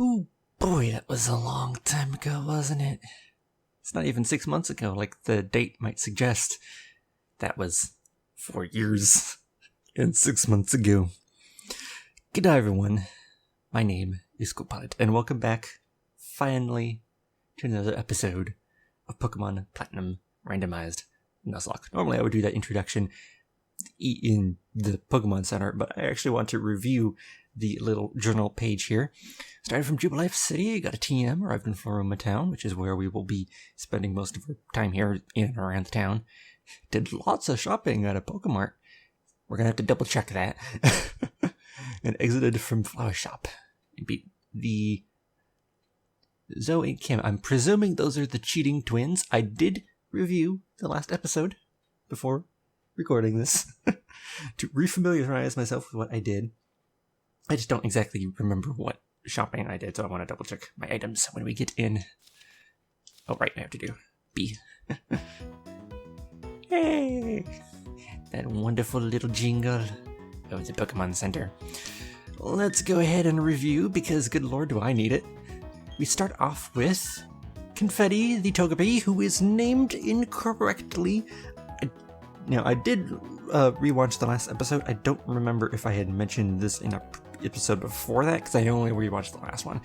Ooh, boy, that was a long time ago, wasn't it? It's not even 6 months ago, like the date might suggest. That was 4 years and 6 months ago. G'day everyone, my name is Coolpilot, and welcome back, finally, to another episode of Pokemon Platinum Randomized Nuzlocke. Normally I would do that introduction in the Pokemon Center, but I actually want to review the little journal page here. Started from Jubilife City, got a TM, arrived in Floroma Town, which is where we will be spending most of our time here in and around the town. Did lots of shopping at a Pokemart. We're gonna have to double check that. And exited from Flower Shop. And beat the Zoe and Kim. I'm presuming those are the cheating twins. I did review the last episode before recording this to refamiliarize myself with what I did. I just don't exactly remember what shopping I did, so I want to double check my items when we get in. Oh, right, I have to do B. Hey! That wonderful little jingle of the Pokemon Center. Let's go ahead and review, because good lord do I need it. We start off with Confetti, the Togepi, who is named incorrectly. Now, I did rewatch the last episode. I don't remember if I had mentioned this in an episode before that, because I only rewatched the last one.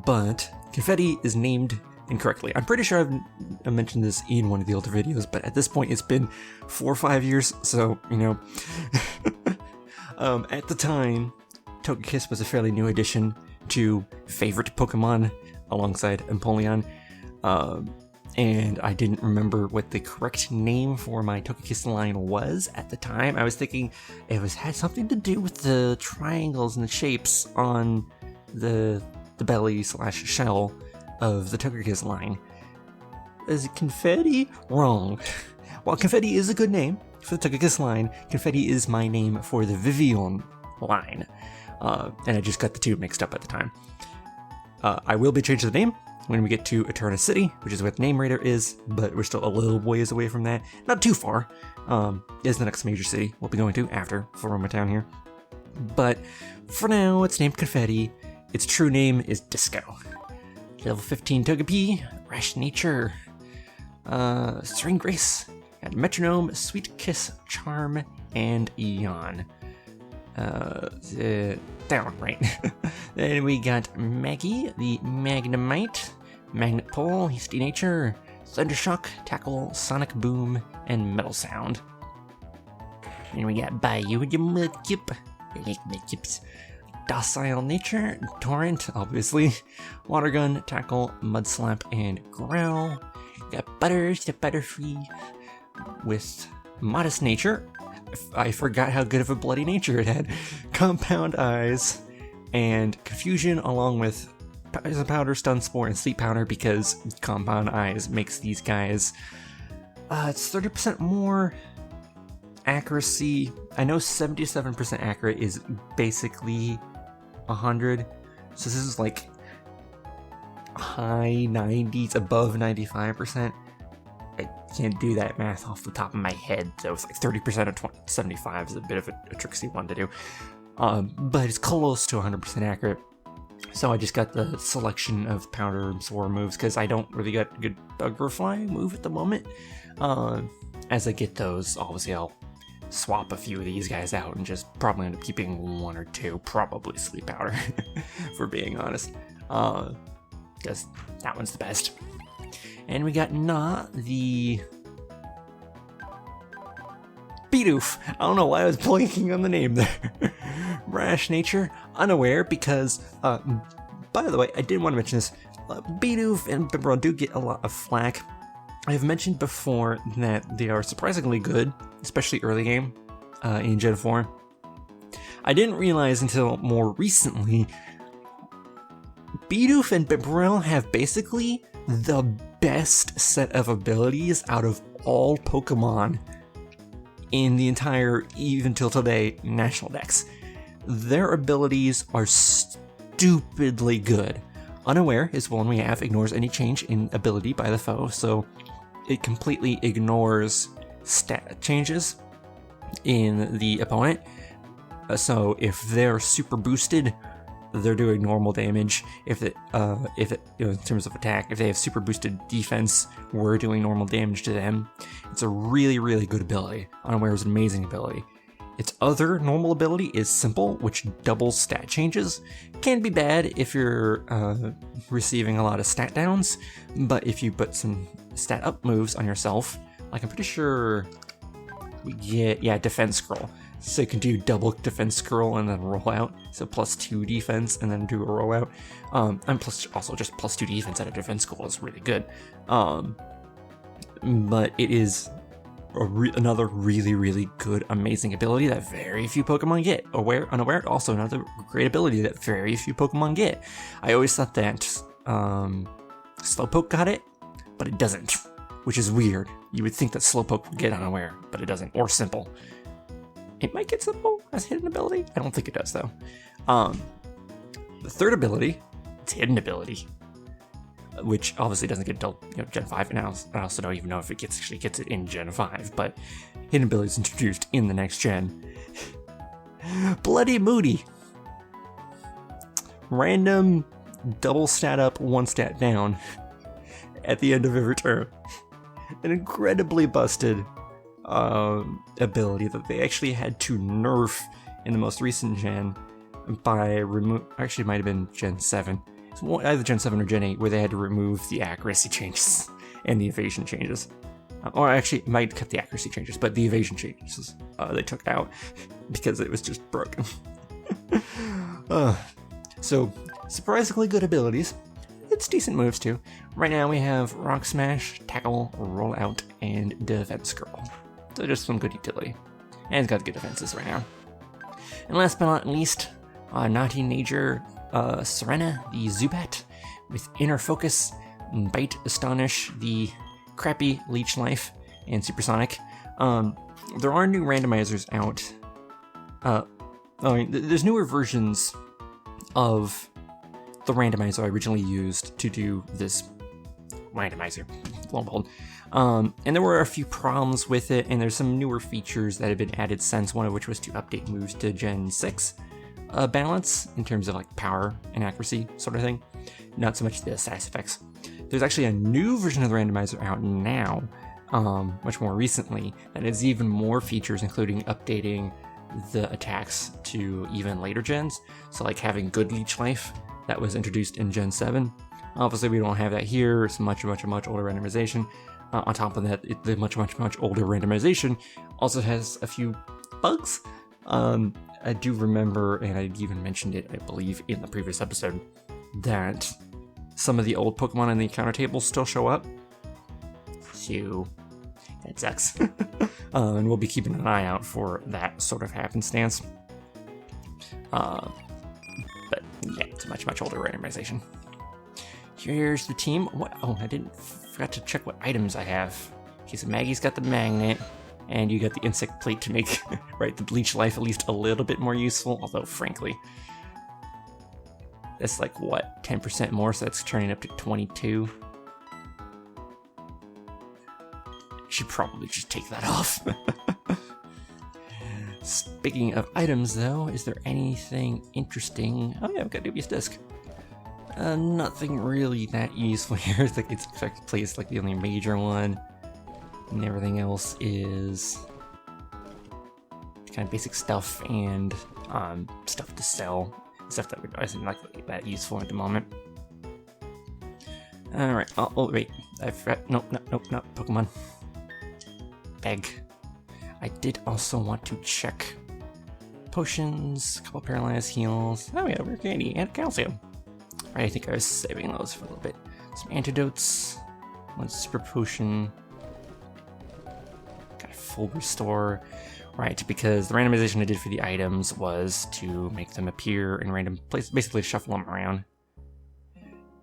But Confetti is named incorrectly. I'm pretty sure I've mentioned this in one of the older videos, but at this point it's been 4 or 5 years, so, you know. At the time, Togekiss was a fairly new addition to favorite Pokemon alongside Empoleon. And I didn't remember what the correct name for my Togekiss line was at the time. I was thinking it had something to do with the triangles and the shapes on the belly/shell of the Togekiss line. Is it Confetti? Wrong. While Confetti is a good name for the Togekiss line, Confetti is my name for the Vivillon line. And I just got the two mixed up at the time. I will be changing the name when we get to Eterna City, which is where the name Raider is, but we're still a little ways away from that. Not too far. Is the next major city we'll be going to after Floroma Town here. But for now, it's named Confetti. Its true name is Disco. Level 15 Togepi, Rash Nature, Serene Grace, and Metronome, Sweet Kiss, Charm, and Eon. Down, right. Then we got Maggie, the Magnemite, Magnet Pole, Hasty Nature, Thundershock, Tackle, Sonic Boom, and Metal Sound. And we got Bayou, the Mudkip, I like Mudkips. Docile Nature, Torrent, obviously, Water Gun, Tackle, Mud Slap, and Growl. Got Butters, the Butterfree, with Modest Nature. I forgot how good of a bloody nature it had. Compound Eyes, and Confusion, along with Poison Powder, Stun Spore, and Sleep Powder, because Compound Eyes makes these guys, it's 30% more accuracy. I know 77% accurate is basically 100, so this is like high 90s, above 95%. I can't do that math off the top of my head, so it's like 30% of 75 is a bit of a tricksy one to do. But it's close to 100% accurate. So I just got the selection of Powder and Spore moves, because I don't really got a good Buggerfly move at the moment. As I get those, obviously I'll swap a few of these guys out and just probably end up keeping 1 or 2, probably Sleep Powder, for being honest. Because that one's the best. And we got the Bidoof. I don't know why I was blanking on the name there. Rash Nature, Unaware, because, by the way, I did want to mention this. Bidoof and Bibarel do get a lot of flack. I've mentioned before that they are surprisingly good, especially early game, in Gen 4. I didn't realize until more recently, Bidoof and Bibarel have basically the best set of abilities out of all Pokemon in the entire, even till today, National Dex. Their abilities are stupidly good. Unaware is one we have, ignores any change in ability by the foe, so it completely ignores stat changes in the opponent. So if they're super boosted, they're doing normal damage. If it in terms of attack, if they have super boosted defense, we're doing normal damage to them. It's a really, really good ability. Unaware is an amazing ability. Its other normal ability is Simple, which doubles stat changes. Can be bad if you're receiving a lot of stat downs, but if you put some stat up moves on yourself, like I'm pretty sure we get, defense scroll. So you can do double defense scroll and then roll out. So +2 defense and then do a roll out. And also just +2 defense at a defense scroll is really good. But it is another really, really good, amazing ability that very few Pokemon get. Unaware, also another great ability that very few Pokemon get. I always thought that Slowpoke got it, but it doesn't, which is weird. You would think that Slowpoke would get Unaware, but it doesn't, or Simple. It might get Simple as hidden ability. I don't think it does, though. The third ability, it's hidden ability, which obviously doesn't get until Gen 5, and I also don't even know if it actually gets it in Gen 5, but hidden ability is introduced in the next gen. Bloody Moody. Random double stat up, 1 stat down at the end of every turn. An incredibly busted ability that they actually had to nerf in the most recent gen by actually it might have been Gen 7. Either Gen 7 or Gen 8, where they had to remove the accuracy changes and the evasion changes. Or actually, it might cut the accuracy changes, but the evasion changes they took out because it was just broken. So, surprisingly good abilities. It's decent moves too. Right now we have Rock Smash, Tackle, Roll Out, and Defense Scroll. So just some good utility. And it's got good defenses right now. And last but not least, Naughty Nature Serena, the Zubat, with Inner Focus, Bite, Astonish, the crappy Leech Life, and Supersonic. There are new randomizers out. There's newer versions of the randomizer I originally used to do this randomizer, lo and behold. And there were a few problems with it, and there's some newer features that have been added since, one of which was to update moves to Gen 6. Balance in terms of like power and accuracy sort of thing, not so much the status effects. There's actually a new version of the randomizer out now, much more recently, that has even more features, including updating the attacks to even later gens. So like having good leech life that was introduced in Gen 7. Obviously we don't have that here. It's much older randomization. On top of that, the much older randomization also has a few bugs. I do remember, and I even mentioned it, I believe, in the previous episode, that some of the old Pokemon in the encounter tables still show up. So, that sucks. And we'll be keeping an eye out for that sort of happenstance. But, yeah, it's a much older randomization. Here's the team. What? Oh, I forgot to check what items I have. Okay, so Maggie's got the magnet. And you got the insect plate to make the leech life at least a little bit more useful, although frankly, that's like what, 10% more, so that's turning up to 22. Should probably just take that off. Speaking of items though, is there anything interesting? Oh yeah, I've got dubious disc. Nothing really that useful here. It's like it's placed like the only major one. And everything else is kind of basic stuff and stuff to sell. Stuff that isn't like that useful at the moment. Alright, oh wait. I forgot. Nope, Pokemon. Beg. I did also want to check potions, a couple paralyzed heals. Oh yeah, rare candy and calcium. Alright, I think I was saving those for a little bit. Some antidotes, one super potion. Full restore, right? Because the randomization I did for the items was to make them appear in random places, basically shuffle them around.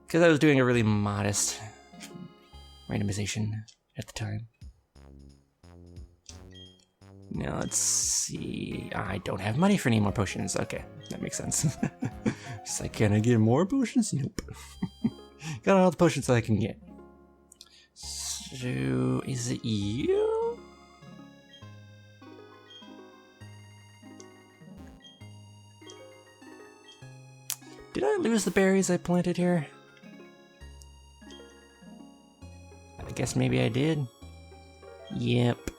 Because I was doing a really modest randomization at the time. Now let's see. I don't have money for any more potions. Okay, that makes sense. Just like, can I get more potions? Nope. Got all the potions that I can get. So, is it you? Did I lose the berries I planted here? I guess maybe I did. Yep.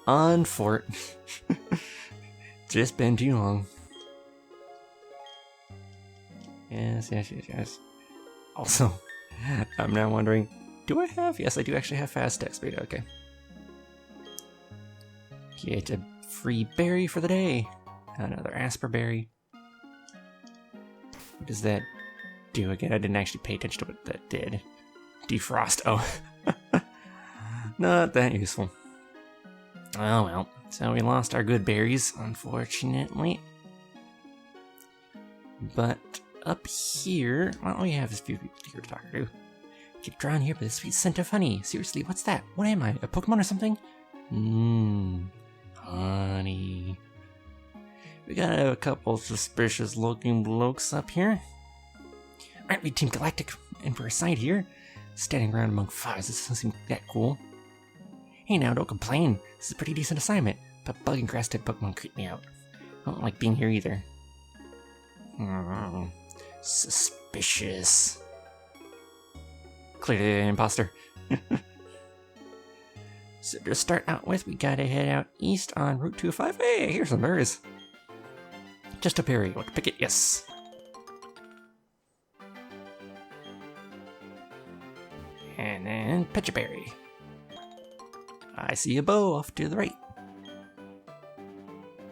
Unfort. Just been too long. Yes. Also, I'm now wondering, do I have? Yes, I do actually have fast attack speed. Okay. Get a free berry for the day. Another asperberry. What does that do again? I didn't actually pay attention to what that did. Defrost. Oh. Not that useful. Oh well. So we lost our good berries, unfortunately. But up here, well, all we have is a few people here to talk to. Get drawn here by the sweet scent of honey. Seriously, what's that? What am I? A Pokemon or something? Honey. We got a couple suspicious looking blokes up here. Aren't we Team Galactic and we're assigned here? Standing around among flies, this doesn't seem that cool. Hey now, don't complain. This is a pretty decent assignment, but bug and grass type Pokemon creep me out. I don't like being here either. Suspicious. Clearly an imposter. So to start out with, we gotta head out east on Route 205. Hey, here's some berries. Just a berry. Want to pick it? Yes. And then pitch a berry. I see a bow off to the right.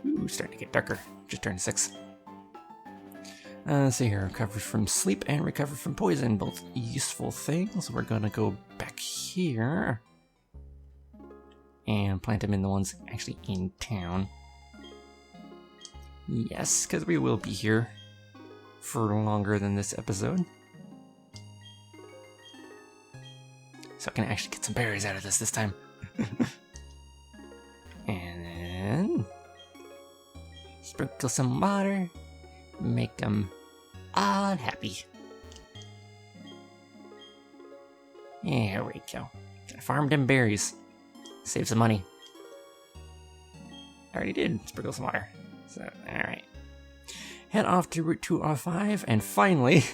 Ooh, starting to get darker. Just turned 6. Let's see here. Recover from sleep and recover from poison. Both useful things. We're gonna go back here. And plant them in the ones actually in town. Yes, because we will be here for longer than this episode. So I can actually get some berries out of this time. And then sprinkle some water, make them all happy. There we go. Gotta farm them berries. Save some money. I already did sprinkle some water. So, alright. Head off to Route 205, and finally,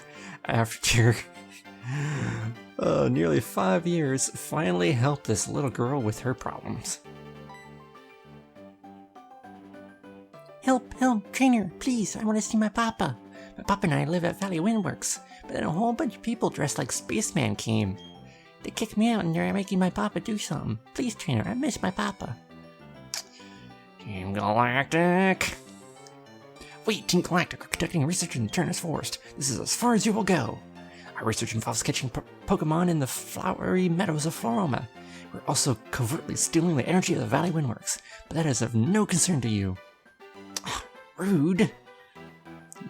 after nearly 5 years, finally help this little girl with her problems. Help, trainer, please, I want to see my papa. My papa and I live at Valley Windworks, but then a whole bunch of people dressed like spaceman came. They kicked me out and they're making my papa do something. Please, trainer, I miss my papa. Team Galactic. Wait, Team Galactic, we're conducting research in the Turnus Forest. This is as far as you will go. Our research involves catching Pokemon in the flowery meadows of Floroma. We're also covertly stealing the energy of the Valley Windworks, but that is of no concern to you. Oh, rude.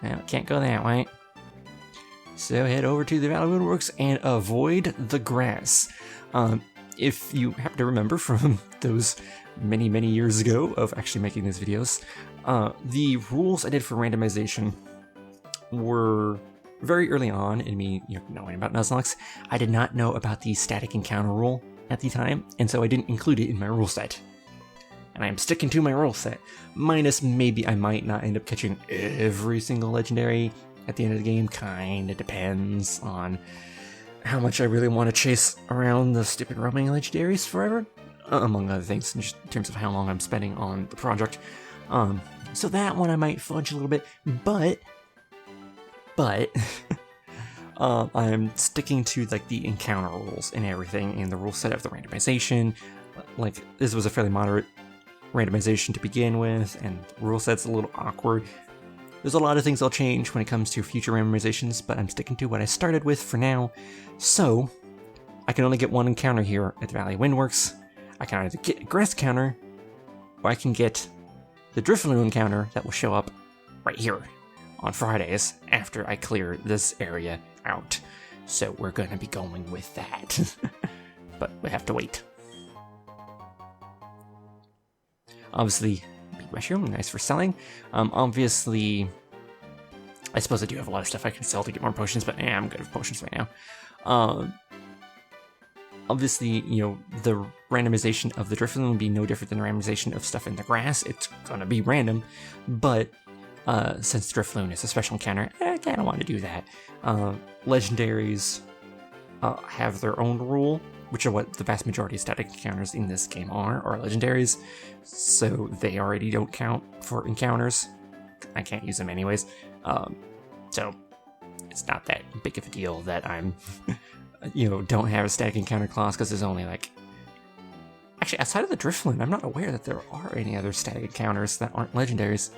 Well, can't go that way. So head over to the Valley Windworks and avoid the grass. If you happen to remember from those many years ago of actually making these videos, the rules I did for randomization were very early on in me knowing about Nuzlocke. I did not know about the static encounter rule at the time, and so I didn't include it in my rule set. And I'm sticking to my rule set, minus maybe I might not end up catching every single legendary at the end of the game. Kinda depends on how much I really want to chase around the stupid roaming legendaries forever, among other things, just in terms of how long I'm spending on the project. So that one I might fudge a little bit, but I'm sticking to like the encounter rules and everything in the rule set of the randomization. Like, this was a fairly moderate randomization to begin with, and the rule set's a little awkward. There's a lot of things I'll change when it comes to future randomizations, but I'm sticking to what I started with for now. So I can only get one encounter here at the Valley Windworks. I can either get a grass encounter, or I can get the Drifloon encounter that will show up right here on Fridays after I clear this area out. So we're going to be going with that. But we have to wait. Obviously, big mushroom, nice for selling. Obviously, I suppose I do have a lot of stuff I can sell to get more potions, but I'm good with potions right now. Obviously, the randomization of the Drifloon would be no different than the randomization of stuff in the grass. It's gonna be random, but since Drifloon is a special encounter, I kind of want to do that. Legendaries have their own rule, which are what the vast majority of static encounters in this game are legendaries, so they already don't count for encounters. I can't use them anyways, so it's not that big of a deal that I'm, don't have a static encounter clause, because there's only like... Actually, outside of the Drifloon, I'm not aware that there are any other static encounters that aren't legendaries.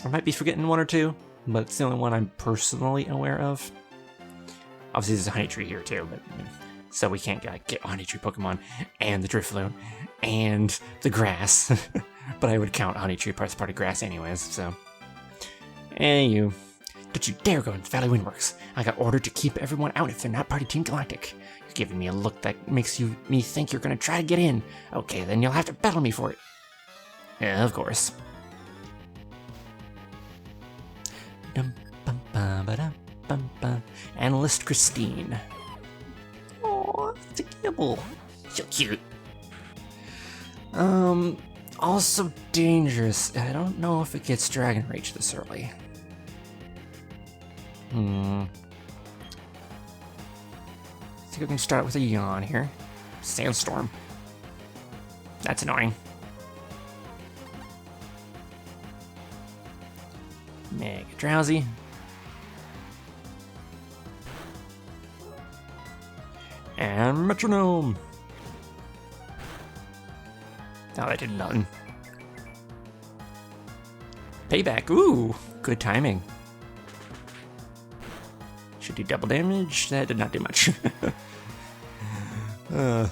I might be forgetting one or two, but it's the only one I'm personally aware of. Obviously, there's a Honey Tree here too, but so we can't get Honey Tree Pokemon and the Drifloon and the grass. But I would count Honey Tree as part of grass anyways, so... Hey, you. Don't you dare go into Valley Windworks. I got ordered to keep everyone out if they're not part of Team Galactic. You're giving me a look that makes me think you're gonna try to get in. Okay, then you'll have to battle me for it. Yeah, of course. Analyst Christine. Oh, it's a Gibble. So cute. Also dangerous. I don't know if it gets Dragon Rage this early. I think we can start with a yawn here. Sandstorm. That's annoying. Mega Drowsy. And Metronome. Oh, that did nothing. Payback. Ooh, good timing. Should do double damage. That did not do much. For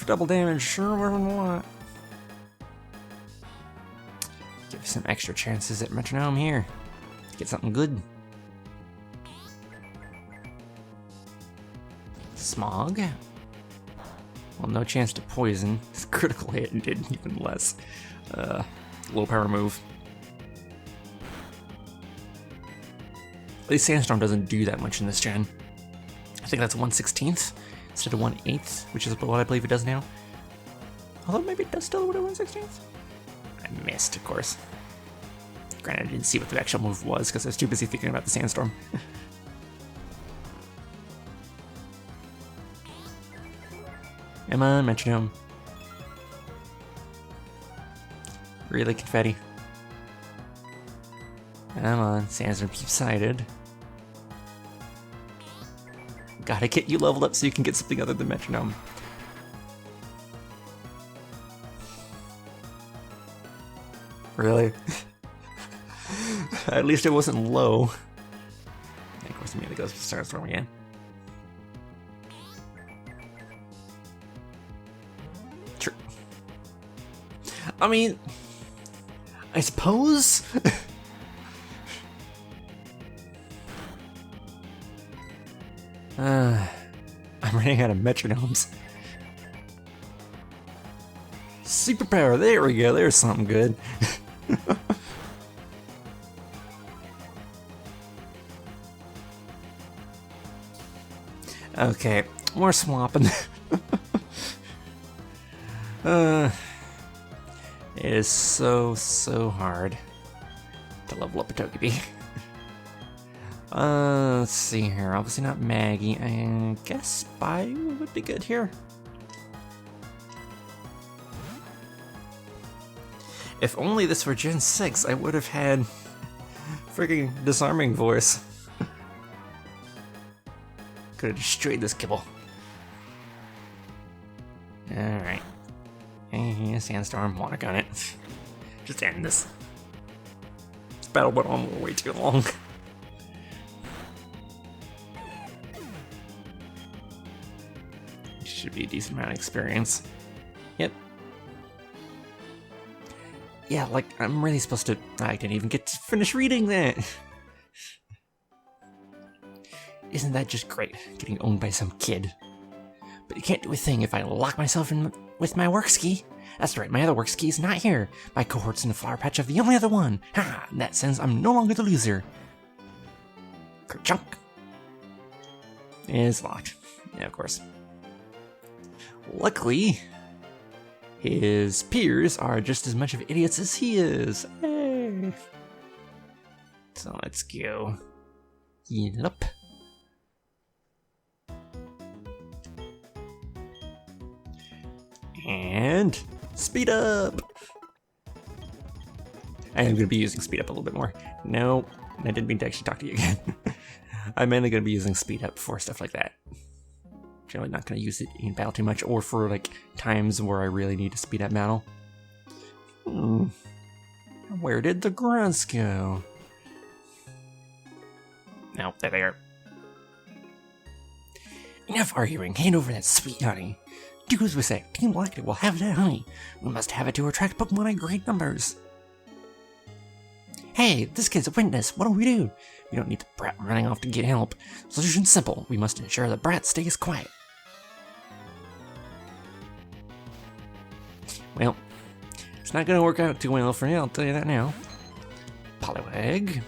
double damage, sure wasn't a lot. Give some extra chances at Metronome here. Get something good. Smog. Well, no chance to poison. Critical hit and did even less. Low power move. At least Sandstorm doesn't do that much in this gen. I think that's 1/16th instead of 1/8, which is what I believe it does now. Although maybe it does still do 1/16th? I missed, of course. Granted, I didn't see what the actual move was because I was too busy thinking about the Sandstorm. Come on, Metronome. Really, Confetti? Come on, Sandstorm subsided. Gotta get you leveled up so you can get something other than Metronome. Really? At least it wasn't low. And of course, immediately goes for Sandstorm again. True. I mean, I suppose. I'm running out of metronomes. Superpower, there we go, there's something good. Okay, more swapping. It is so hard to level up a Togepi. Let's see here. Obviously not Maggie. I guess Bio would be good here. If only this were Gen 6, I would have had freaking Disarming Voice. Could have destroyed this kibble. Alright. Hey, Sandstorm, wanna gun it. Just end this. This battle went on way too long. Should be a decent amount of experience. Yep. Yeah, like, I'm really supposed to... I didn't even get to finish reading that! Isn't that just great, getting owned by some kid? But you can't do a thing if I lock myself in with my work ski. That's right, my other work ski is not here. My cohorts in the flower patch are the only other one. Ha! In that sense, I'm no longer the loser. Kerchunk. Is locked. Yeah, of course. Luckily, his peers are just as much of idiots as he is. Hey. way. So let's go. Yup. And speed up! I am going to be using speed up a little bit more. No, I didn't mean to actually talk to you again. I'm mainly going to be using speed up for stuff like that. Generally not going to use it in battle too much, or for like times where I really need to speed up battle. Where did the grunts go? No, there they are. Enough arguing, hand over that sweet honey. Do as we say, Team Galactic will have that honey. We must have it to attract Pokemon in great numbers. Hey, this kid's a witness, what do? We don't need the brat running off to get help. Solution's simple, we must ensure the brat stays quiet. Well, it's not gonna work out too well for you, I'll tell you that now. Poliwag.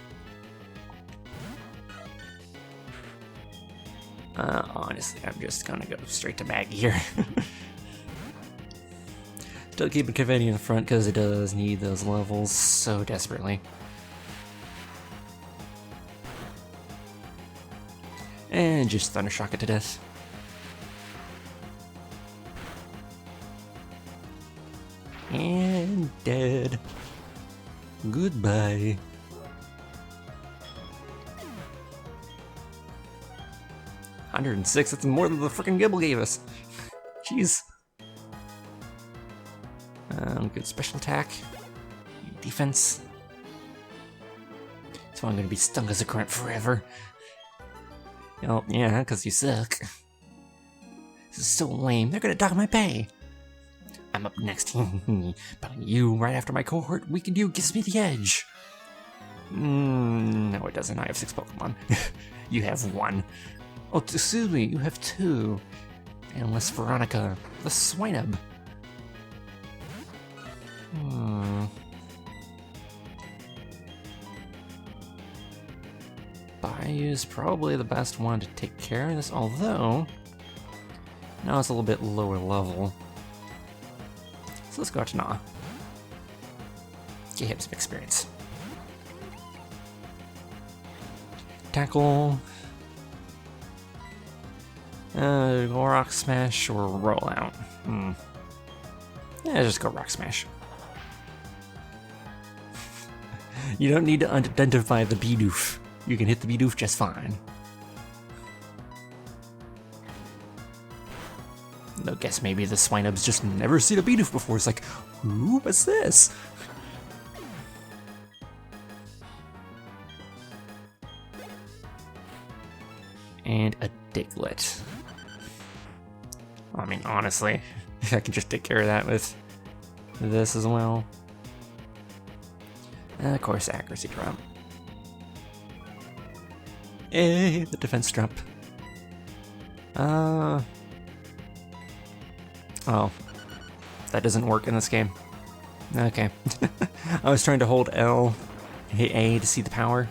Honestly, I'm just gonna go straight to Maggie here. Still keeping Cavity in the front because it does need those levels so desperately. And just Thundershock it to death. And dead. Goodbye. $106, that's more than the freaking Gibble gave us. Jeez. Good special attack. Defense. So I'm gonna be stung as a grunt forever. Oh, yeah, because you suck. This is so lame, they're gonna dock my pay. I'm up next. But you, right after my cohort, weakened you gives me the edge. No, it doesn't. I have 6 Pokemon. You have 1. Oh, excuse me, you have 2. And Miss Veronica, the Swinub. Bayou is probably the best one to take care of this, although now it's a little bit lower level. So let's go out to Na. Get him some experience. Tackle. Go Rock Smash or Roll Out. Yeah, just go Rock Smash. You don't need to identify the Bidoof. You can hit the Bidoof just fine. I guess maybe the Swinub's just never seen a Bidoof before. It's like, ooh, what's this? And a Diglett. I mean, honestly, I can just take care of that with this as well. And of course, accuracy drop. Hey, the defense drop. Oh. That doesn't work in this game. Okay. I was trying to hold L and hit A to see the power.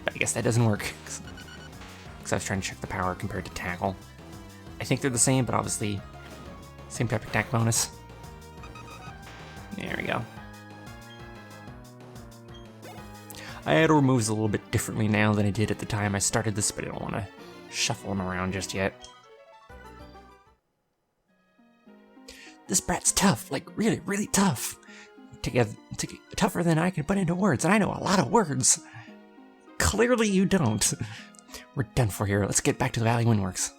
But I guess that doesn't work. Because I was trying to check the power compared to Tackle. I think they're the same, but obviously same type of attack bonus. There we go. I handle moves a little bit differently now than I did at the time I started this, but I don't want to shuffle them around just yet. This brat's tough, like really, really tough. Tougher than I can put into words, and I know a lot of words. Clearly you don't. We're done for here. Let's get back to the Valley Windworks.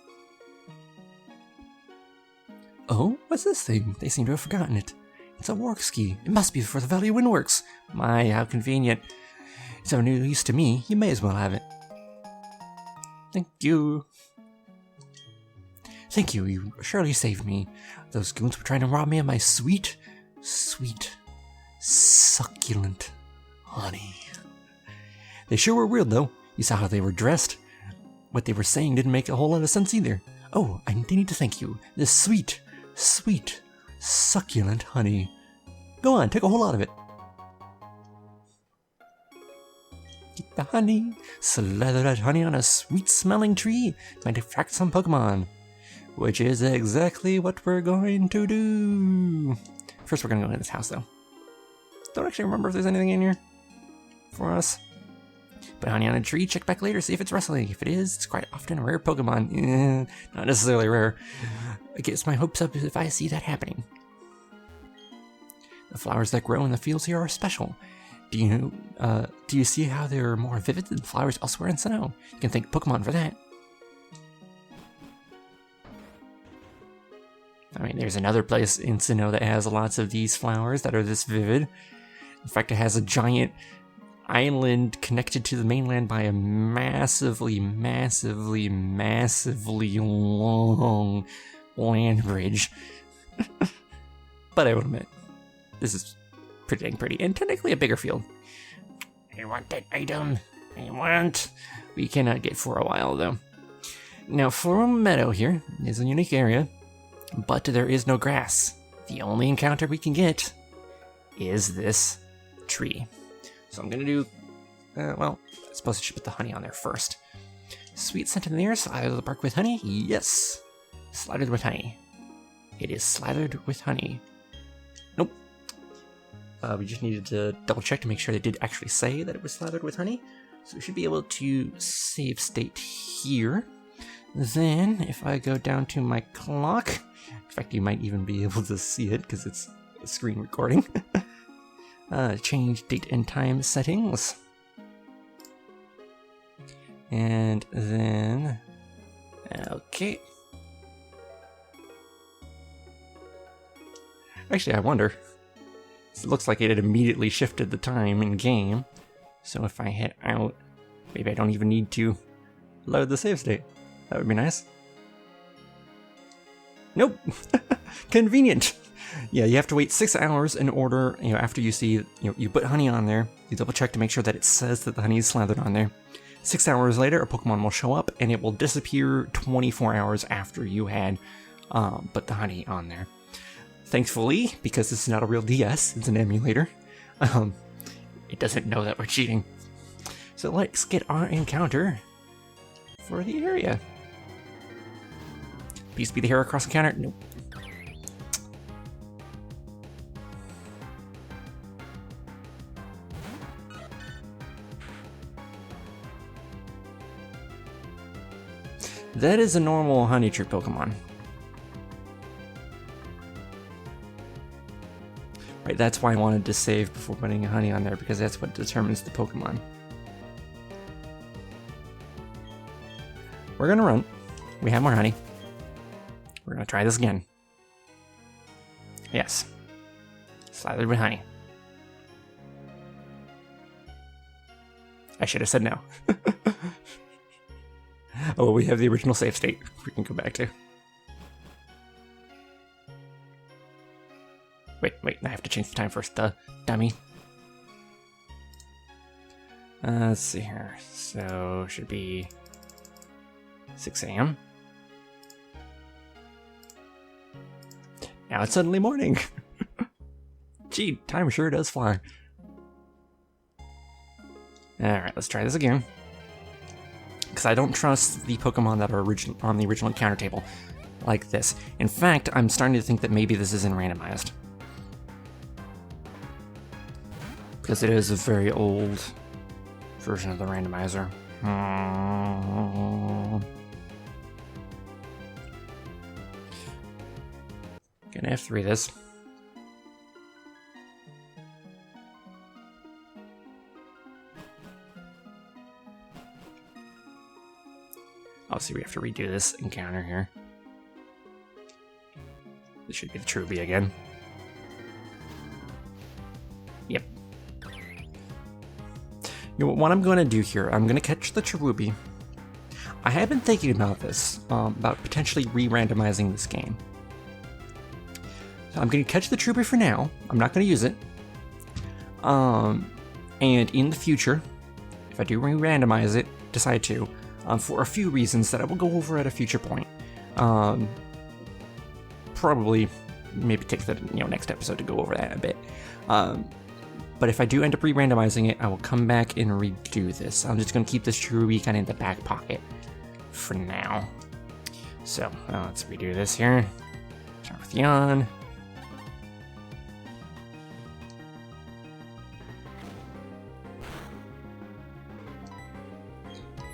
Oh, what's this thing? They seem to have forgotten it. It's a work ski. It must be for the Valley Windworks. My, how convenient. It's of no use to me. You may as well have it. Thank you. Thank you. You surely saved me. Those goons were trying to rob me of my sweet, sweet, succulent honey. They sure were weird, though. You saw how they were dressed. What they were saying didn't make a whole lot of sense either. Oh, I need to thank you. This sweet, sweet, succulent honey. Go on, take a whole lot of it. Get the honey. Slather that honey on a sweet-smelling tree. Might attract some Pokemon. Which is exactly what we're going to do. First, we're gonna go into this house, though. Don't actually remember if there's anything in here for us. Put honey on a tree, check back later, see if it's rustling. If it is, it's quite often a rare Pokemon. Not necessarily rare. It gets my hopes up if I see that happening. The flowers that grow in the fields here are special. Do you see how they're more vivid than flowers elsewhere in Sinnoh? You can thank Pokemon for that. I mean, there's another place in Sinnoh that has lots of these flowers that are this vivid. In fact, it has a giant island connected to the mainland by a massively, massively, massively long land bridge. But I will admit, this is pretty dang pretty, and technically a bigger field. I want that item. I want. We cannot get for a while, though. Now, Floral Meadow here is a unique area, but there is no grass. The only encounter we can get is this tree. So I'm gonna do, well, I suppose I should put the honey on there first. Sweet scent in the air, slathered the bark with honey? Yes. Slathered with honey. It is slathered with honey. Nope. We just needed to double check to make sure they did actually say that it was slathered with honey. So we should be able to save state here. Then, if I go down to my clock, in fact, you might even be able to see it because it's a screen recording. Change date and time settings. And then, okay. Actually, I wonder. It looks like it had immediately shifted the time in game. So if I hit out, maybe I don't even need to load the save state. That would be nice. Nope. Convenient. Yeah, you have to wait 6 hours in order, after you see, you put honey on there, you double check to make sure that it says that the honey is slathered on there. 6 hours later, a Pokemon will show up, and it will disappear 24 hours after you had put the honey on there. Thankfully, because this is not a real DS, it's an emulator, it doesn't know that we're cheating. So let's get our encounter for the area. Please be the hero cross encounter. Nope. That is a normal honey tree Pokemon. Right, that's why I wanted to save before putting honey on there, because that's what determines the Pokemon. We're gonna run. We have more honey. We're gonna try this again. Yes. Slathered with honey. I should have said no. Oh, we have the original save state we can go back to. Wait, I have to change the time first, dummy. Let's see here. So, should be 6 a.m. Now it's suddenly morning. Gee, time sure does fly. Alright, let's try this again. Because I don't trust the Pokemon that are on the original encounter table like this. In fact, I'm starting to think that maybe this isn't randomized. Because it is a very old version of the randomizer. Gonna F3 this. Obviously, we have to redo this encounter here. This should be the Truby again. Yep. What I'm going to do here, I'm going to catch the Cherubi. I have been thinking about this, about potentially re-randomizing this game. So I'm going to catch the Cherubi for now. I'm not going to use it. And in the future, if I do re-randomize it, decide to, for a few reasons that I will go over at a future point. Probably, maybe take the next episode to go over that a bit. But if I do end up re-randomizing it, I will come back and redo this. I'm just going to keep this Cherubi kind of in the back pocket for now. So, let's redo this here. Start with Yon.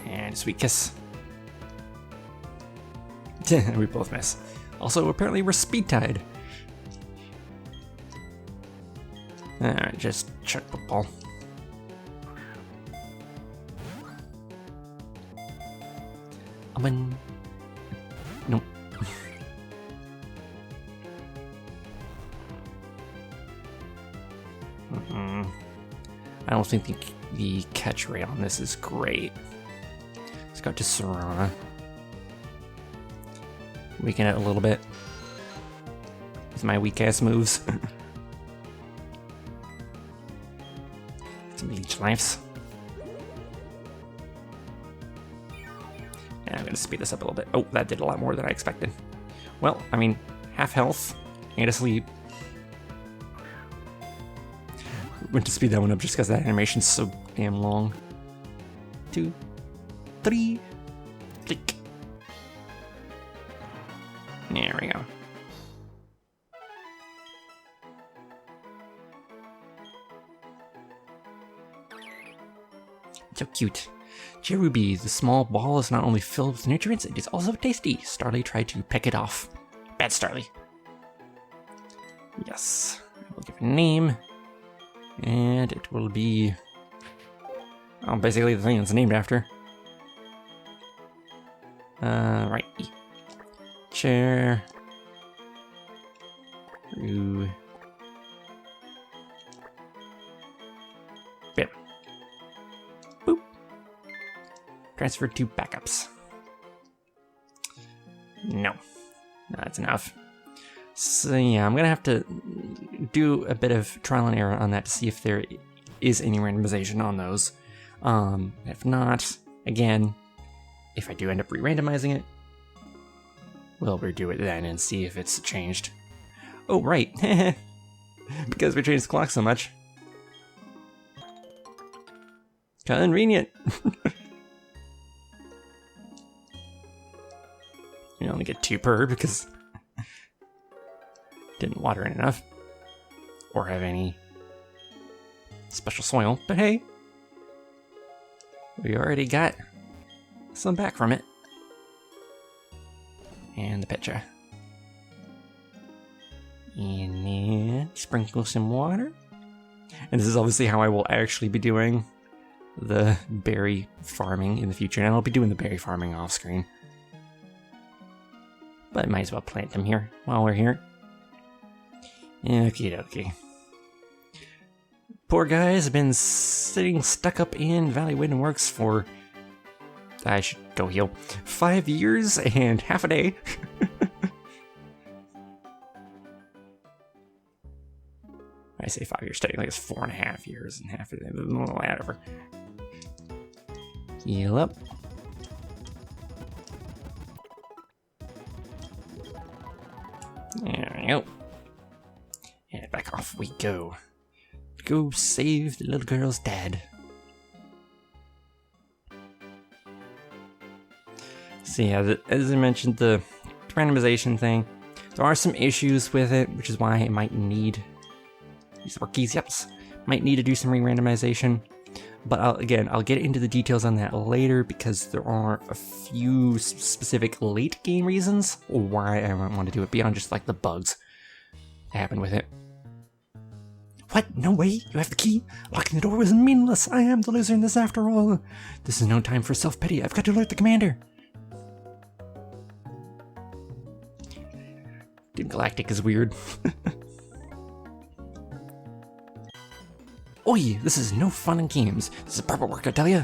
And Sweet Kiss. We both miss. Also, apparently we're speed tied. Alright, just check football. Nope. I don't think the catch rate on this is great. Let's go to Serana. Weaken it a little bit with my weak ass moves. Some leech lives. And I'm gonna speed this up a little bit. Oh, that did a lot more than I expected. Well, I mean, half health and asleep. Went to speed that one up just because that animation's so damn long. 2, 3, click. There we go. So cute. Cherubi, the small ball is not only filled with nutrients, it is also tasty. Starly tried to peck it off. Bad Starly. Yes. I will give it a name. And it will be... oh, basically the thing it's named after. Right. Chair. Bam. Boop. Transfer to backups. No. That's enough. So yeah, I'm gonna have to do a bit of trial and error on that to see if there is any randomization on those. If not, again, if I do end up re-randomizing it, we'll redo it then and see if it's changed. Oh, right. Because we changed the clock so much. Convenient. You only get 2 per because didn't water it enough or have any special soil, but hey, we already got some back from it. And the picture. And then sprinkle some water. And this is obviously how I will actually be doing the berry farming in the future. And I'll be doing the berry farming off screen. But I might as well plant them here while we're here. Okie dokie. Poor guy's been sitting stuck up in Valley Windworks for... I should go heal. 5 years and half a day. I say 5 years, technically it's 4.5 years and half a day. Whatever. Heal up. There we go. And back off we go. Go save the little girl's dad. So yeah, as I mentioned, the randomization thing, there are some issues with it, which is why it might need these rookies. Yep, might need to do some re-randomization. But I'll get into the details on that later because there are a few specific late game reasons why I might want to do it beyond just like the bugs that happen with it. What? No way? You have the key? Locking the door was meaningless. I am the loser in this after all. This is no time for self-pity. I've got to alert the commander. Team Galactic is weird. Oi, this is no fun and games. This is proper work, I tell ya.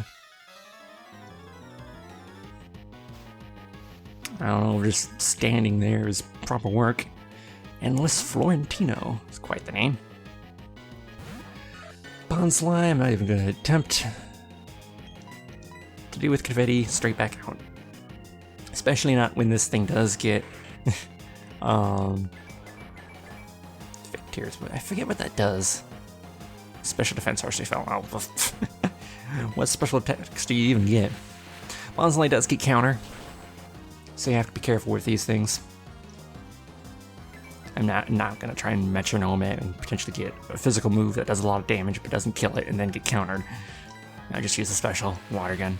I don't know, just standing there is proper work. Endless Florentino is quite the name. Pond Slime, I'm not even going to attempt to do with confetti, straight back out. Especially not when this thing does get Tears, but I forget what that does. Special defense harshly fell out. What special attacks do you even get? Bonsley does get counter, so you have to be careful with these things. I'm not gonna try and metronome it and potentially get a physical move that does a lot of damage but doesn't kill it and then get countered. I just use a special water gun.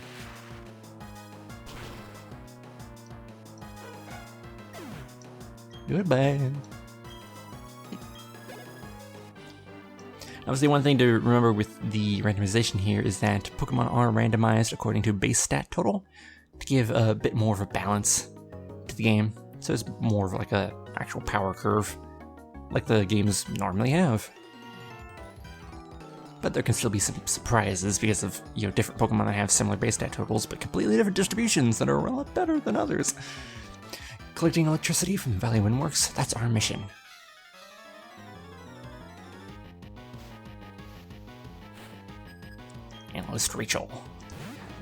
Goodbye. Obviously, one thing to remember with the randomization here is that Pokemon are randomized according to base stat total to give a bit more of a balance to the game. So it's more of like a actual power curve, like the games normally have. But there can still be some surprises because of, different Pokemon that have similar base stat totals, but completely different distributions that are a lot better than others. Collecting electricity from Valley Windworks, that's our mission. Analyst Rachel.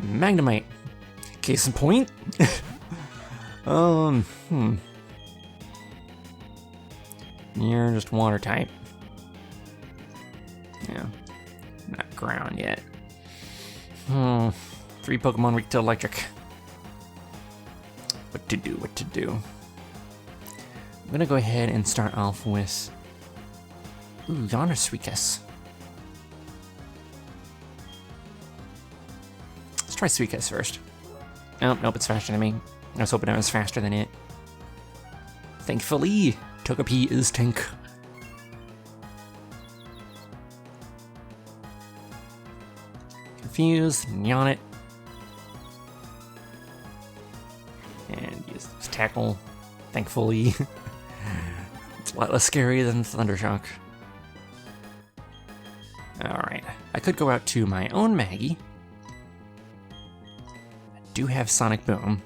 Magnemite. Case in point. You're just water type. Yeah. Not ground yet. 3 Pokemon weak to electric. What to do? I'm gonna go ahead and start off with... Ooh, Yonder Suicune. Let's try Suicune first. Oh, nope, it's faster than me. I was hoping I was faster than it. Thankfully, Togepi is tank. Confused, yawn it. And use this tackle, thankfully. It's a lot less scary than Thundershock. Alright, I could go out to my own Maggie. I do have Sonic Boom.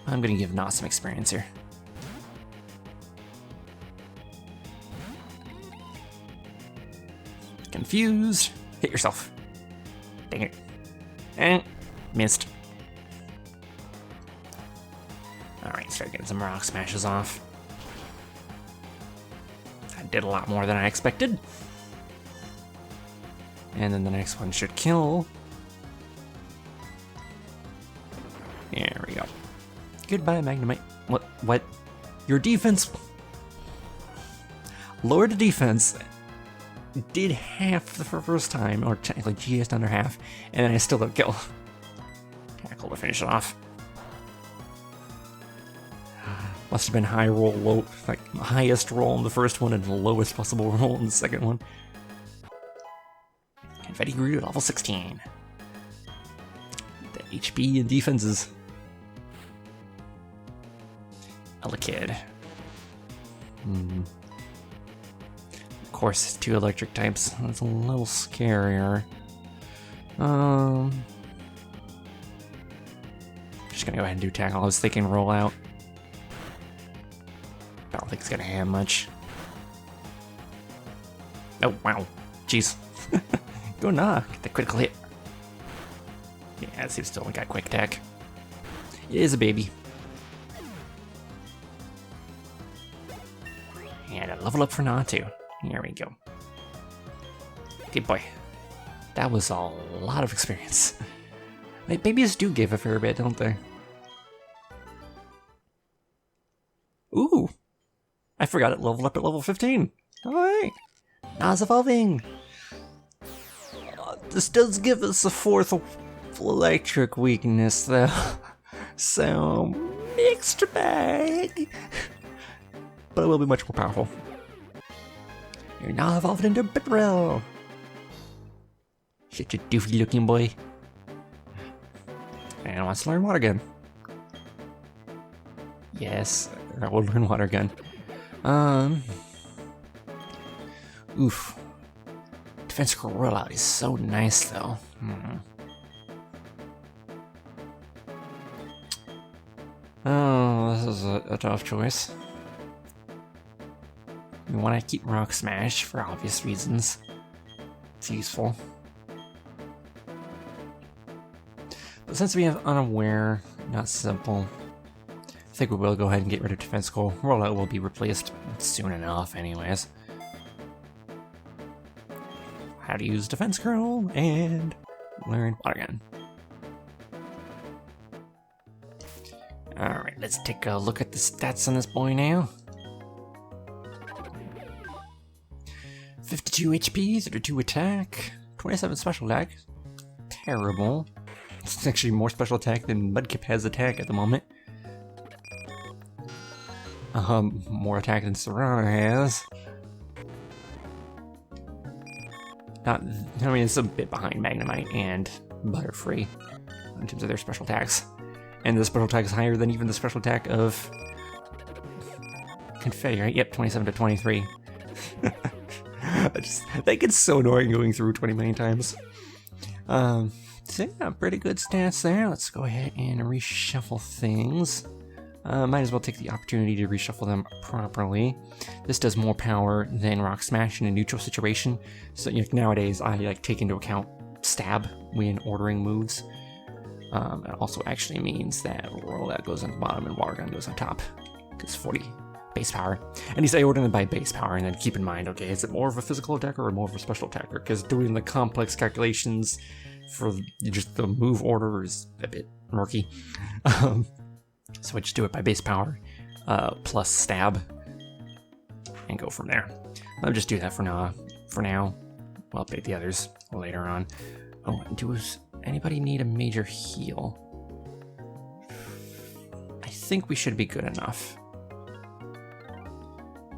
I'm gonna give Nas some experience here. Confused. Hit yourself. Dang it. And missed. Alright, start getting some rock smashes off. That did a lot more than I expected. And then the next one should kill. There we go. Goodbye, Magnemite. What? Your defense... Lowered the defense. Did half the first time, or technically just under half, and then I still don't kill. Tackle to finish it off. Must have been high roll, low, like highest roll in the first one and the lowest possible roll in the second one. Confetti grew to level 16. The HP and defenses. Elekid. Of course, it's 2 electric types. That's a little scarier. Just gonna go ahead and do tackle. I was thinking roll out. I don't think it's gonna have much. Oh, wow. Jeez. Go knock. The critical hit. Yeah, it seems to only got quick attack. It is a baby. And a level up for Natu. Here we go. Good boy. That was a lot of experience. Babies do give a fair bit, don't they? Ooh! I forgot it leveled up at level 15. Alright. Nas evolving. This does give us a 4th electric weakness, though. So, mixed bag. But it will be much more powerful. You're now evolved into Bitrel. Such a doofy looking boy. And wants to learn Water Gun. Yes, I will learn Water Gun. Oof. Defense rollout is so nice though. Oh, this is a tough choice. We want to keep Rock Smash for obvious reasons. It's useful. But since we have Unaware, not Simple, I think we will go ahead and get rid of Defense Scroll. Rollout will be replaced soon enough anyways. How to use Defense Scroll and learn Water Gun. Alright, let's take a look at the stats on this boy now. 52 HP, 32 attack, 27 special attack. Terrible. It's actually more special attack than Mudkip has attack at the moment. More attack than Serrano has. I mean, it's a bit behind Magnemite and Butterfree in terms of their special attacks. And the special attack is higher than even the special attack of Confetti, right? Yep, 27 to 23. That gets so annoying going through 20 million times. So yeah, pretty good stats there. Let's go ahead and reshuffle things. Might as well take the opportunity to reshuffle them properly. This does more power than Rock Smash in a neutral situation. So nowadays I take into account stab when ordering moves. It also actually means that Rollout goes on the bottom and Water Gun goes on top. Because 40 base power. And you say order them by base power, and then keep in mind, okay, is it more of a physical attacker or more of a special attacker? Because doing the complex calculations for just the move order is a bit murky. So I just do it by base power plus stab and go from there. I'll just do that for now. We'll update the others later on. Oh, does anybody need a major heal? I think we should be good enough.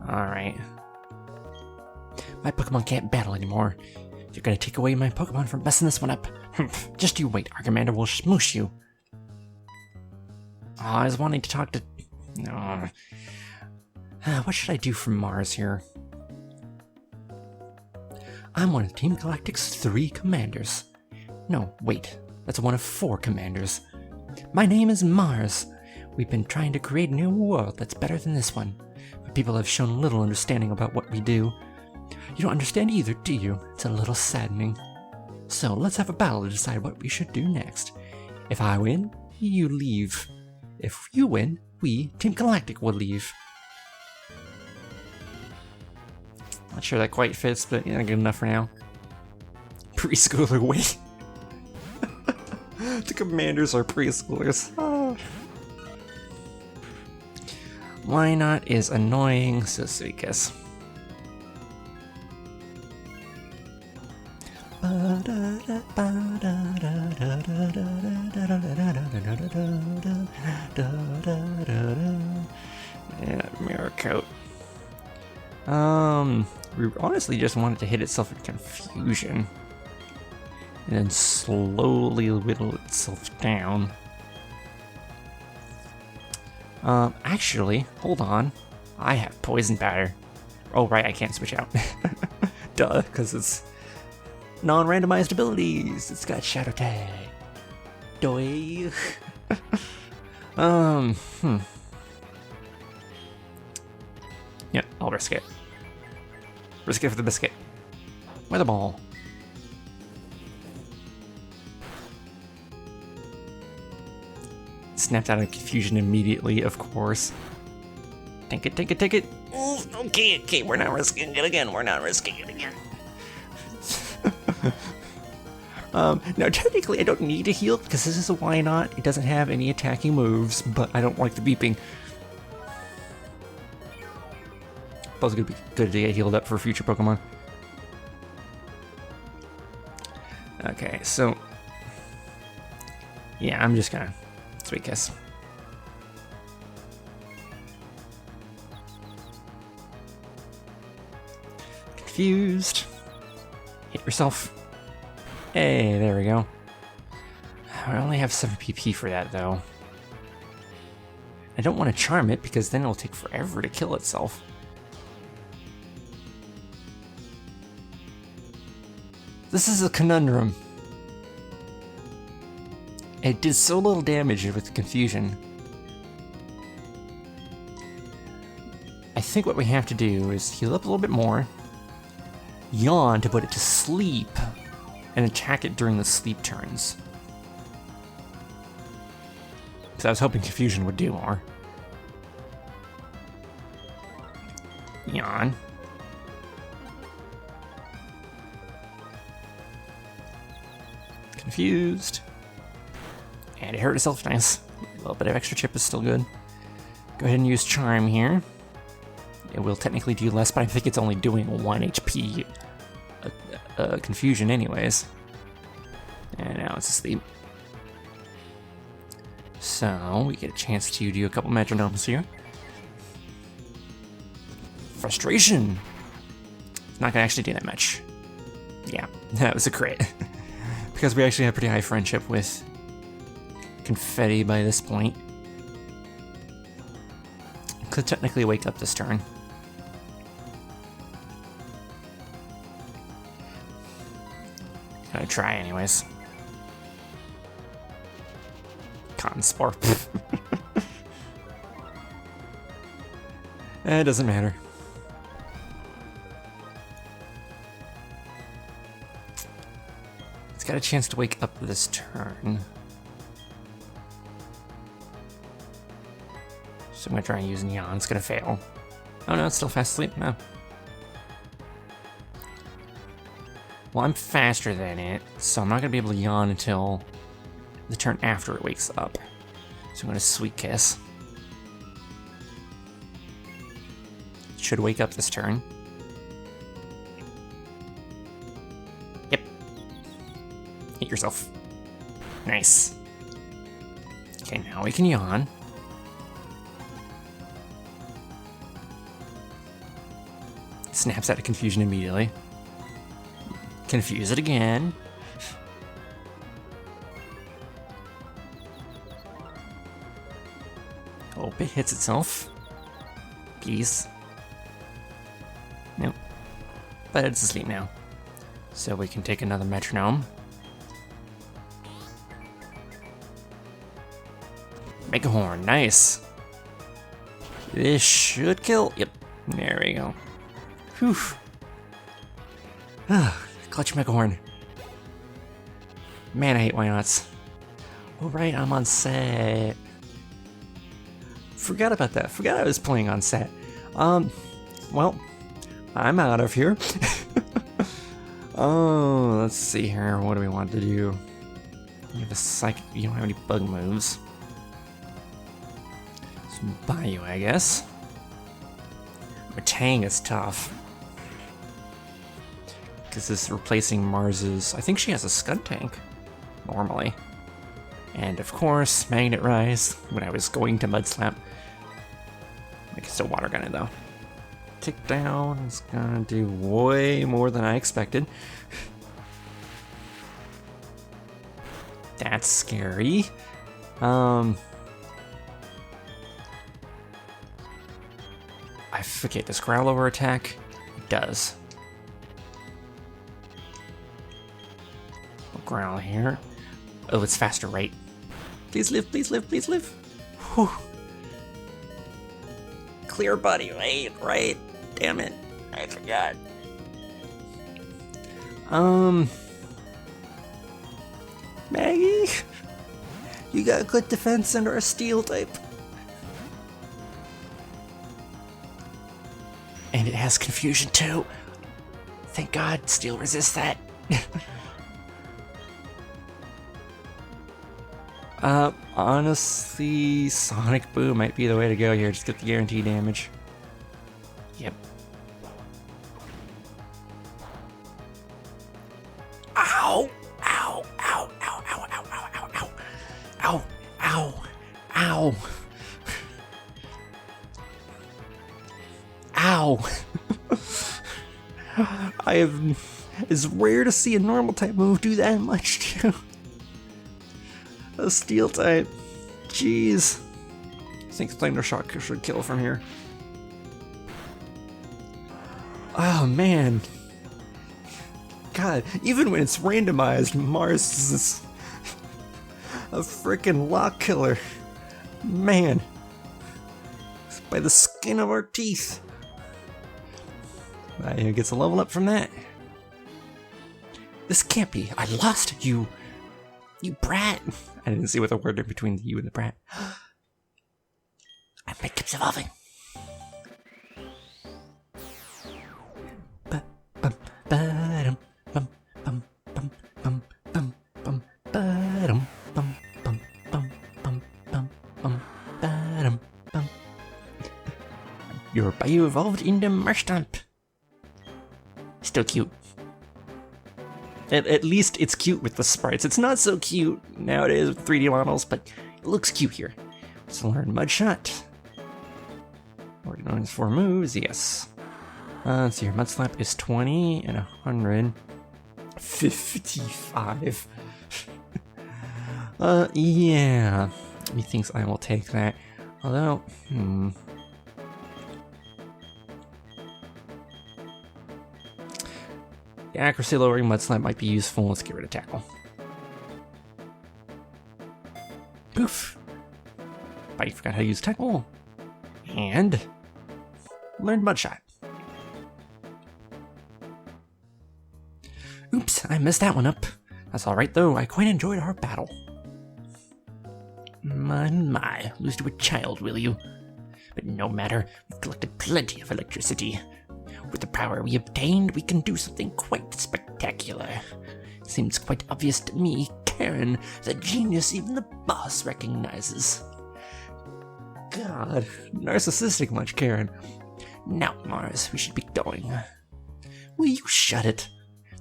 Alright. My Pokemon can't battle anymore. You're gonna take away my Pokemon from messing this one up. Just you wait, Archimander will smoosh you. Oh, I was wanting to talk to... No. What should I do for Mars here? I'm one of Team Galactic's 3 commanders. No, wait. That's one of 4 commanders. My name is Mars. We've been trying to create a new world that's better than this one. But people have shown little understanding about what we do. You don't understand either, do you? It's a little saddening. So, let's have a battle to decide what we should do next. If I win, you leave. If you win, we, Team Galactic, will leave. Not sure that quite fits, but yeah, good enough for now. Preschooler, wait. The commanders are preschoolers. Oh. Why not is annoying, so Suicus. Yeah, Mirror Coat. We honestly just wanted to hit itself in confusion. And then slowly whittle itself down. Actually, hold on. I have Poison Powder. Oh, right, I can't switch out. Duh, because it's non-randomized abilities. It's got Shadow Tag. Doi. Yeah, I'll risk it. Risk it for the biscuit. Weather Ball. Snapped out of confusion immediately, of course. Take it, take it, take it. Okay, we're not risking it again. We're not risking it again. Now, technically, I don't need to heal because this is a why not. It doesn't have any attacking moves, but I don't like the beeping. It's gonna be good to get healed up for future Pokemon. Okay, so yeah, I'm just gonna Sweet Kiss. Confused. Hit yourself. Hey, there we go. I only have 7 PP for that though. I don't want to charm it because then it'll take forever to kill itself. This is a conundrum. It did so little damage with confusion. I think what we have to do is heal up a little bit more, yawn to put it to sleep, and attack it during the sleep turns. Because I was hoping confusion would do more. Yawn. Confused. And it hurt itself nice. A little bit of extra chip is still good. Go ahead and use Charm here. It will technically do less, but I think it's only doing 1 HP confusion anyways. And now it's asleep. So, we get a chance to do a couple Metronomes here. Frustration. Not gonna actually do that much. Yeah, that was a crit. Because we actually have pretty high friendship with Confetti by this point. Could technically wake up this turn. Gonna try anyways. Cotton Spore. It doesn't matter. It's got a chance to wake up this turn. So I'm gonna try and use Neon. It's gonna fail. Oh no, it's still fast asleep. No. Well, I'm faster than it, so I'm not gonna be able to yawn until the turn after it wakes up. So I'm gonna Sweet Kiss. Should wake up this turn. Yep. Hit yourself. Nice. Okay, now we can yawn. Snaps out of confusion immediately. Confuse it again. Hope it hits itself. Please. Nope. But it's asleep now. So we can take another metronome. Make a horn. Nice. This should kill. Yep. There we go. Whew. Clutch Mega Horn. Man, I hate why nots. Oh right, I'm on set. Forgot about that. Forgot I was playing on set. Well, I'm out of here. Oh, let's see here. What do we want to do? You have a psychic. You don't have any bug moves. Some Bayou, I guess. But Tang is tough. Because this is replacing Mars's. I think she has a Scud Tank. Normally. And of course, Magnet Rise. When I was going to Mud Slap. I can still Water Gun it though. Tick down is gonna do way more than I expected. That's scary. I forget, does Growl over attack? It does. We'll Growl here. Oh, it's faster, right? Please live, please live, please live. Whew. Clear body, right? Damn it. I forgot. Maggie? You got good defense under a steel type. And it has confusion too. Thank God, steel resists that. Honestly, Sonic Boom might be the way to go here. Just get the guaranteed damage. Yep. Ow! Ow! Ow! Ow! Ow! Ow! Ow! Ow! Ow! Ow! Ow! Ow! It's rare to see a normal type move do that much too. A steel type. Jeez. I think Thunder Shock should kill from here. Oh man. God, even when it's randomized, Mars is a freaking lock killer. Man. It's by the skin of our teeth. He gets a level up from that. This can't be. I lost you. You brat. I didn't see what the word in between the you and the brat. I keeps evolving. Your Bayou evolved into Marshtomp. Still cute. At least it's cute with the sprites. It's not so cute nowadays with 3D models, but it looks cute here. Let's learn Mud Shot. Organize 4 moves, yes. Let's see here. Mud Slap is 20 and 100. 55. Yeah. Methinks I will take that. Although, the accuracy lowering Mud Slap might be useful. Let's get rid of Tackle. Poof. I forgot how to use Tackle. And learned Mud Shot. Oops, I messed that one up. That's alright though, I quite enjoyed our battle. My, lose to a child, will you? But no matter, we've collected plenty of electricity. With the power we obtained, we can do something quite spectacular. Seems quite obvious to me, Karen, the genius even the boss recognizes. God, narcissistic much, Karen. Now, Mars, we should be going. Will you shut it?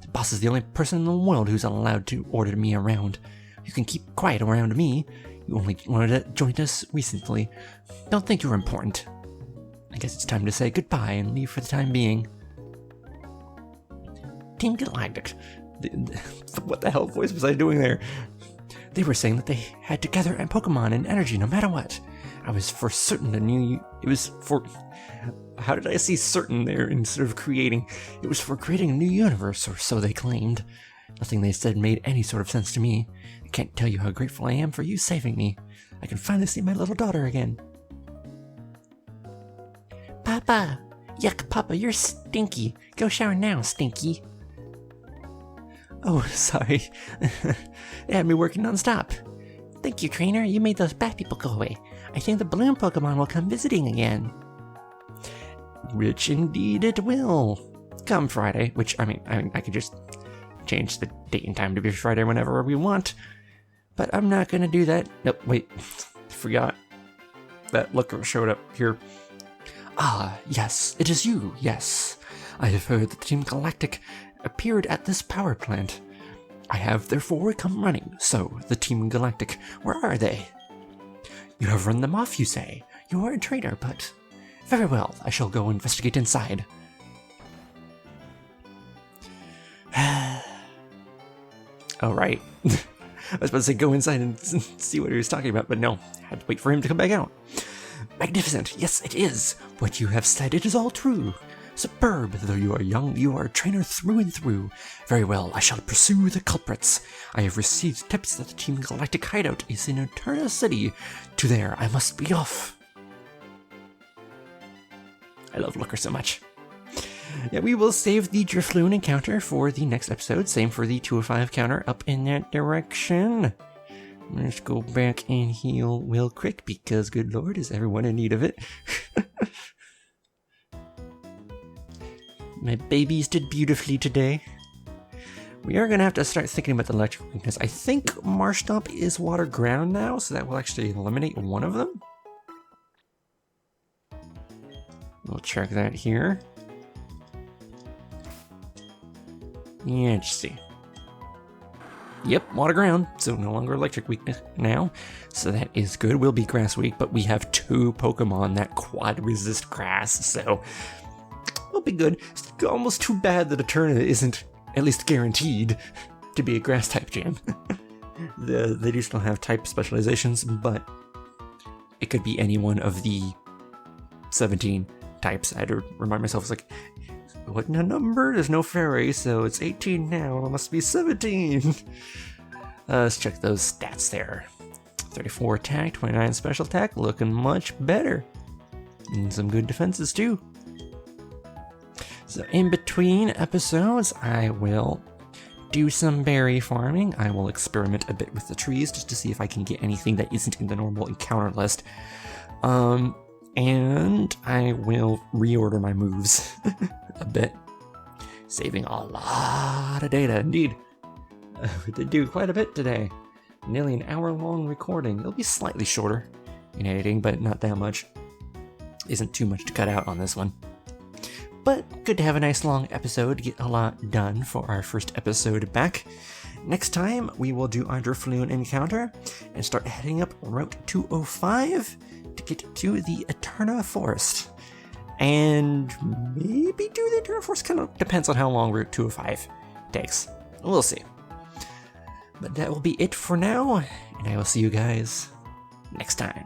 The boss is the only person in the world who's allowed to order me around. You can keep quiet around me. You only wanted to join us recently. Don't think you're important. I guess it's time to say goodbye and leave for the time being. Team Galactic. What the hell voice was I doing there? They were saying that they had to gather Pokemon and energy no matter what. I was for certain I knew it was for... How did I see certain there instead of creating? It was for creating a new universe, or so they claimed. Nothing they said made any sort of sense to me. I can't tell you how grateful I am for you saving me. I can finally see my little daughter again. Papa! Yuck, Papa, you're stinky. Go shower now, Stinky. Oh, sorry. They had me working non-stop. Thank you, trainer. You made those bad people go away. I think the balloon Pokemon will come visiting again. Which indeed it will. Come Friday, which, I mean, I could just change the date and time to be Friday whenever we want. But I'm not gonna do that. Nope, wait. Forgot. That looker showed up here. Ah, yes, it is you, yes. I have heard that Team Galactic appeared at this power plant. I have therefore come running. So, the Team Galactic, where are they? You have run them off, you say. You are a traitor, but... Very well, I shall go investigate inside. Oh, right. I was about to say go inside and see what he was talking about, but no. I had to wait for him to come back out. Magnificent, yes it is. What you have said, it is all true. Superb, though you are young, you are a trainer through and through. Very well, I shall pursue the culprits. I have received tips that the Team Galactic hideout is in Eterna City. To there, I must be off. I love Looker so much. Yeah, we will save the Drifloon encounter for the next episode. Same for the 205 counter up in that direction. Let's go back and heal real quick because, good lord, is everyone in need of it. My babies did beautifully today. We are going to have to start thinking about the electric weakness. I think Marshtomp is water ground now, so that will actually eliminate one of them. We'll check that here. Yeah, just see. Yep, water ground, so no longer electric weakness now. So that is good. We'll be grass weak, but we have 2 Pokemon that quad resist grass, so we'll be good. It's almost too bad that Eterna isn't at least guaranteed to be a grass type jam. They do still have type specializations, but it could be any one of the 17 types. I had to remind myself, it's like, what number? There's no fairy, so it's 18 now. It must be 17. Let's check those stats there. 34 attack, 29 special attack, looking much better. And some good defenses too. So in between episodes, I will do some berry farming. I will experiment a bit with the trees just to see if I can get anything that isn't in the normal encounter list. And I will reorder my moves a bit, saving a lot of data indeed. We did do quite a bit today. Nearly an hour-long recording. It'll be slightly shorter in editing, but not that much. Isn't too much to cut out on this one. But good to have a nice long episode to get a lot done for our first episode back. Next time, we will do our Drifloon encounter and start heading up Route 205 to get to the Eterna Forest. and maybe do the Enduro Force. Kind of depends on how long Route 205 takes. We'll see. But that will be it for now, and I will see you guys next time.